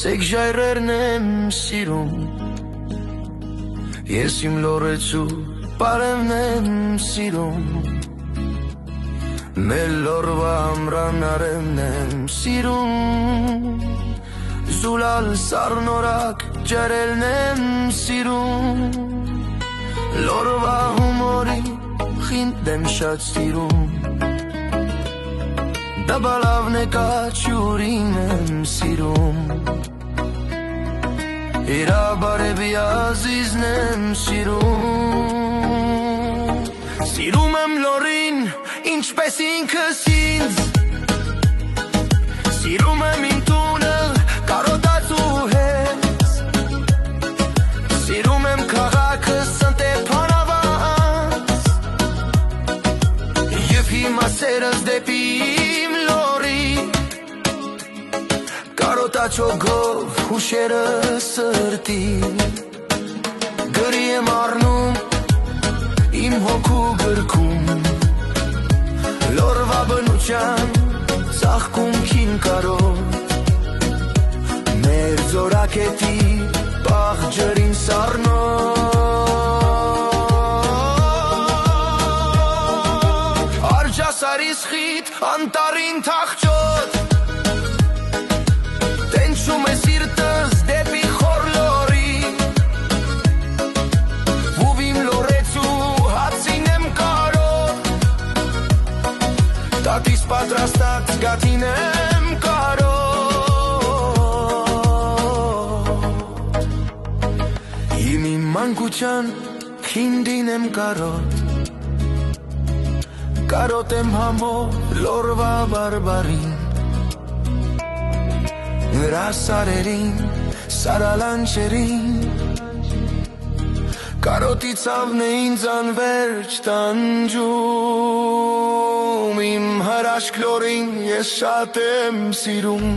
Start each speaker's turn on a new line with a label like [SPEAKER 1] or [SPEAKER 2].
[SPEAKER 1] Սեկ ժայռերն եմ սիրում Ես իմ լորեցու պարևն եմ սիրում Մեր լորվա ամրանարևն եմ սիրում Զուլալ սառնորակ ջերելն եմ սիրում Լորվա հումորի խինդ եմ շատ սիրում Դաբալավն է կաչուրին եմ սիրում Իրա բարևի ազիզն եմ սիրում Սիրում եմ լորին, ինչպես ինքս ինձ Սիրում եմ իմ տունը, կարոտացու հետ Սիրում եմ քաղաքը սնտեփանավաց Եվ հիմա սերս դեպի իմ լորի Կարոտաչոգով հուշերը սրտի Գրի եմ առնում իմ հոգու գրքում Լորվա բնության ծաղկունքին կարոտ Մեր ձորակետի պաղ ջրին սառնոտ Արջասարիս խիտ անտարին թախճոտ Տենչում է սիրտս դեպի խոր լորի Վուվիմ լորեցու հացին եմ կարոտ Տատիս պատրաստած գաթին եմ կարոտ Իմ իմ մանկության խինդին եմ կարոտ Կարոտ եմ համով լորվա բարբարին Նրա սարերին, սարալանչերին Կարոտի ցավն է ինձ անվերջ տանջում Իմ հրաշք լորին ես շատ եմ սիրում